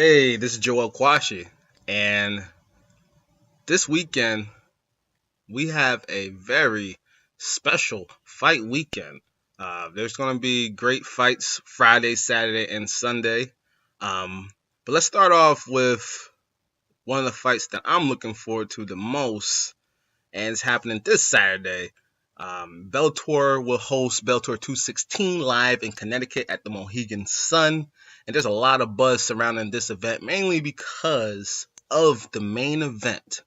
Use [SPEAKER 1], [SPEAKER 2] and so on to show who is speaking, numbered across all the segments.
[SPEAKER 1] Hey, this is Joel Kwashi, and this weekend we have a very special fight weekend. There's going to be great fights Friday, Saturday, and Sunday. But let's start off with one of the fights that I'm looking forward to the most, and it's happening this Saturday. Bellator will host Bellator 216 live in Connecticut at the Mohegan Sun. And there's a lot of buzz surrounding this event, mainly because of the main event,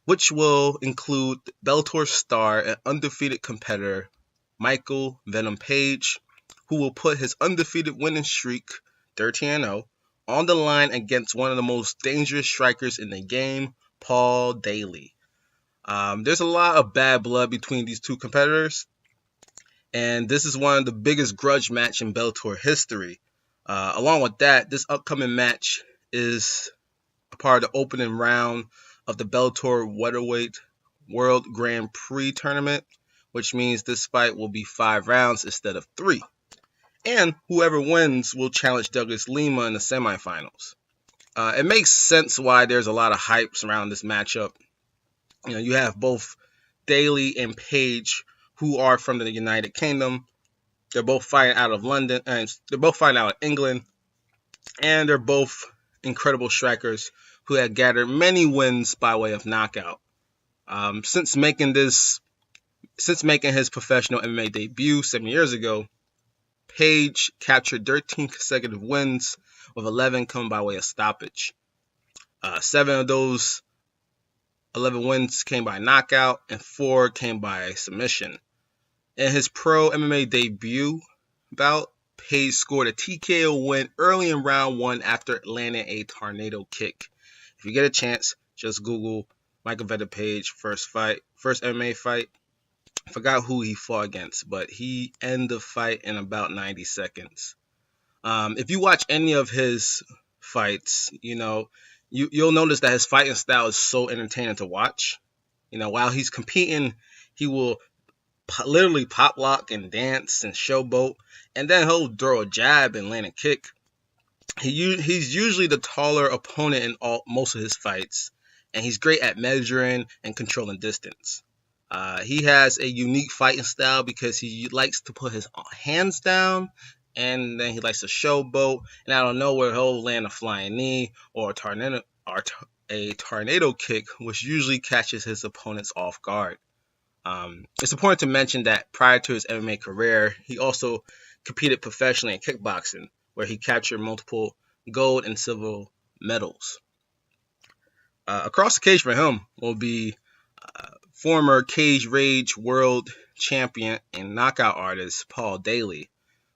[SPEAKER 1] which will include Bellator star and undefeated competitor Michael Venom Page, who will put his undefeated winning streak, 13-0, on the line against one of the most dangerous strikers in the game, Paul Daly. There's a lot of bad blood between these two competitors, and this is one of the biggest grudge match in Bellator history. Along with that, this upcoming match is a part of the opening round of the Bellator Welterweight World Grand Prix tournament, which means this fight will be 5 rounds instead of 3. And whoever wins will challenge Douglas Lima in the semifinals. It makes sense why there's a lot of hype surrounding this matchup. You have both Daly and Page, who are from the United Kingdom. They're both fighting out of London, and they're both fighting out of England, and they're both incredible strikers who have gathered many wins by way of knockout. Since making his professional MMA debut 7 years ago, Page captured 13 consecutive wins, with 11 coming by way of stoppage. 7 of those 11 wins came by knockout, and 4 came by submission. In his pro MMA debut bout, Page scored a TKO win early in round 1 after landing a tornado kick. If you get a chance, just Google Michael Venom Page first MMA fight. I forgot who he fought against, but he ended the fight in about 90 seconds. If you watch any of his fights, you'll notice that his fighting style is so entertaining to watch. While he's competing, he will literally pop lock and dance and showboat, and then he'll throw a jab and land a kick. He's usually the taller opponent in most of his fights, and he's great at measuring and controlling distance. He has a unique fighting style because he likes to put his hands down, and then he likes to showboat, and out of nowhere he'll land a flying knee or a tornado kick, which usually catches his opponents off guard. It's important to mention that prior to his MMA career, he also competed professionally in kickboxing, where he captured multiple gold and silver medals. Across the cage for him will be former Cage Rage World Champion and knockout artist Paul Daly,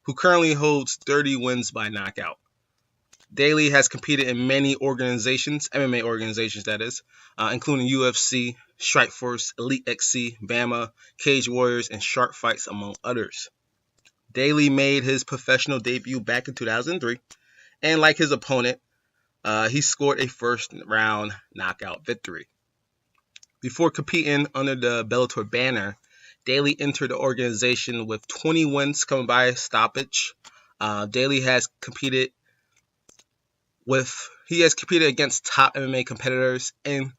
[SPEAKER 1] who currently holds 30 wins by knockout. Daly has competed in many organizations, MMA organizations that is, including UFC, Strikeforce, Elite XC, Bama, Cage Warriors, and Shark Fights, among others. Daly made his professional debut back in 2003, and like his opponent, he scored a first-round knockout victory. Before competing under the Bellator banner, Daly entered the organization with 20 wins coming by stoppage. Daly has competed against top MMA competitors and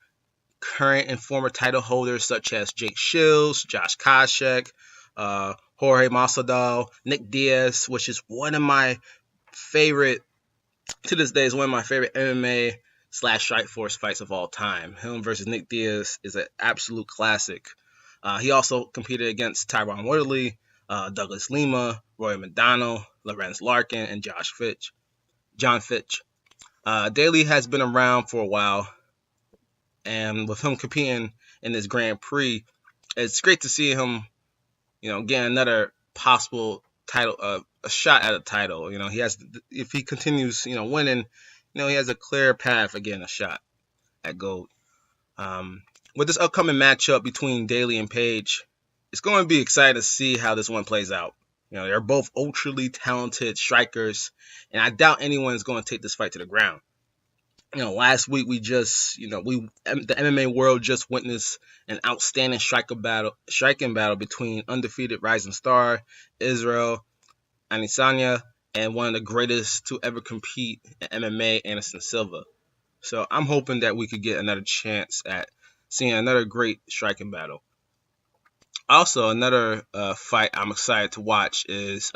[SPEAKER 1] current and former title holders such as Jake Shields, Josh Koscheck, Jorge Masvidal, Nick Diaz, which is one of my favorite, to this day, is one of my favorite MMA / Strikeforce fights of all time. Him versus Nick Diaz is an absolute classic. He also competed against Tyron Woodley, Douglas Lima, Roy McDonald, Lorenz Larkin, and John Fitch. Daly has been around for a while, and with him competing in this Grand Prix, it's great to see him, get another possible title, a shot at a title. If he continues, winning, he has a clear path of getting a shot at gold. With this upcoming matchup between Daly and Page, it's going to be exciting to see how this one plays out. They're both ultra talented strikers, and I doubt anyone's going to take this fight to the ground. Last week the MMA world just witnessed an outstanding striking battle between undefeated rising star Israel Adesanya and one of the greatest to ever compete in MMA, Anderson Silva. So I'm hoping that we could get another chance at seeing another great striking battle. Also, another fight I'm excited to watch is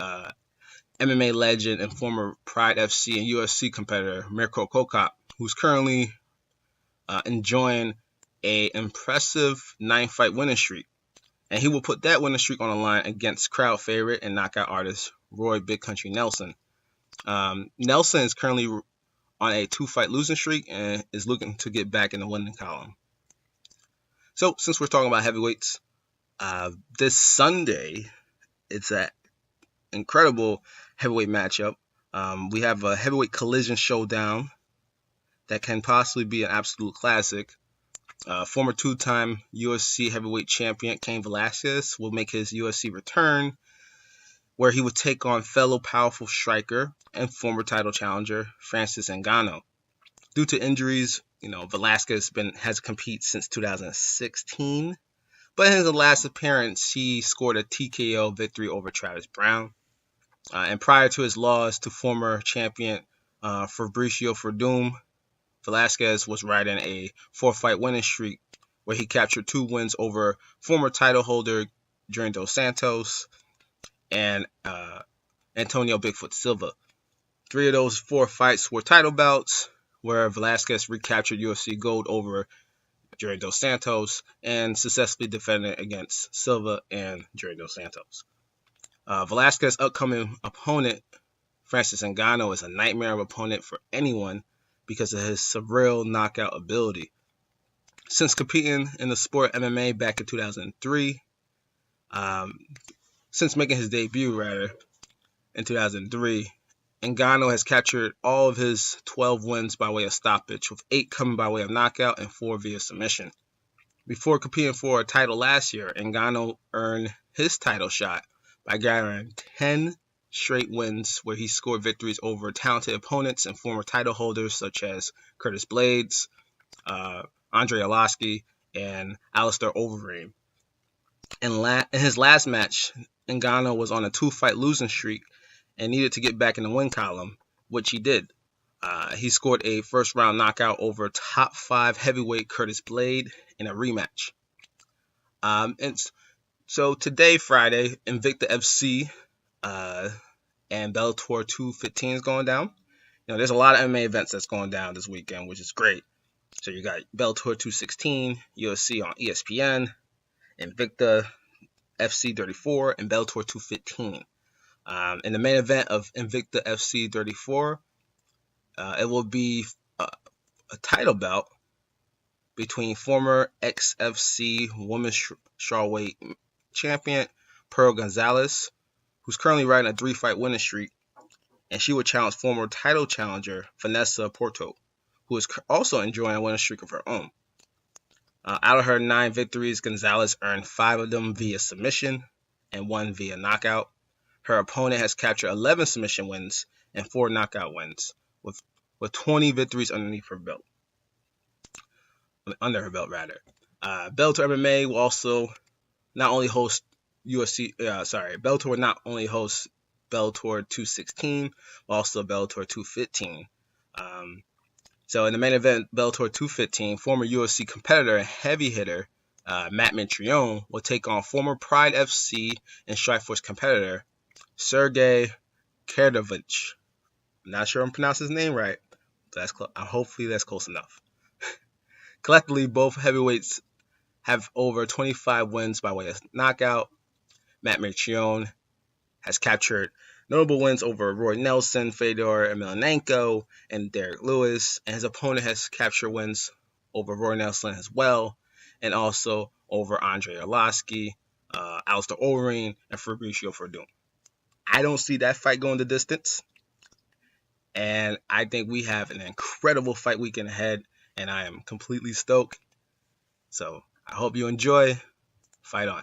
[SPEAKER 1] MMA legend and former Pride FC and UFC competitor Mirko Cro Cop, who's currently enjoying a impressive 9-fight winning streak. And he will put that winning streak on the line against crowd favorite and knockout artist Roy Big Country Nelson. Nelson is currently on a 2-fight losing streak and is looking to get back in the winning column. So since we're talking about heavyweights, this Sunday it's an incredible heavyweight matchup. We have a heavyweight collision showdown that can possibly be an absolute classic. Former 2-time UFC heavyweight champion Cain Velasquez will make his UFC return, where he would take on fellow powerful striker and former title challenger Francis Ngannou. Due to injuries, Velasquez has competed since 2016, but in his last appearance, he scored a TKO victory over Travis Brown. And prior to his loss to former champion Fabricio Werdum, Velasquez was riding a 4-fight winning streak where he captured 2 wins over former title holder Junior Dos Santos and Antonio Bigfoot Silva. 3 of those 4 fights were title bouts where Velasquez recaptured UFC gold over Junior Dos Santos and successfully defended against Silva and Junior Dos Santos. Velasquez's upcoming opponent, Francis Ngannou, is a nightmare of opponent for anyone because of his surreal knockout ability. Since competing in the sport of MMA back in 2003, since making his debut in 2003, Ngannou has captured all of his 12 wins by way of stoppage, with 8 coming by way of knockout and 4 via submission. Before competing for a title last year, Ngannou earned his title shot by gathering 10 straight wins where he scored victories over talented opponents and former title holders such as Curtis Blades, Andre Arlovski, and Alistair Overeem. In his last match, Ngannou was on a 2-fight losing streak and needed to get back in the win column, which he did. He scored a first-round knockout over top 5 heavyweight Curtis Blade in a rematch. So today, Friday, Invicta FC and Bellator 215 is going down. There's a lot of MMA events that's going down this weekend, which is great. So you got Bellator 216, UFC on ESPN, Invicta FC 34, and Bellator 215. In the main event of Invicta FC 34, it will be a title bout between former XFC Women's Strawweight champion Pearl Gonzalez, who's currently riding a 3-fight winning streak, and she would challenge former title challenger Vanessa Porto, who is also enjoying a winning streak of her own. Out of her 9 victories, Gonzalez earned 5 of them via submission and 1 via knockout. Her opponent has captured 11 submission wins and 4 knockout wins, with 20 victories under her belt. Bellator MMA will also not only host Bellator will not only host Bellator 216, but also Bellator 215. So in the main event, Bellator 215, former UFC competitor and heavy hitter Matt Mitrione will take on former Pride FC and Strikeforce competitor Sergey Kerdovich. I'm not sure I'm pronouncing his name right, but hopefully that's close enough. Collectively, both heavyweights have over 25 wins by way of knockout. Matt Mitrione has captured notable wins over Roy Nelson, Fedor Emelianenko, and Derek Lewis, and his opponent has captured wins over Roy Nelson as well, and also over Andre Arlovski, Alistair Overeem, and Fabricio Werdum. I don't see that fight going the distance, and I think we have an incredible fight weekend ahead, and I am completely stoked. So I hope you enjoy. Fight on.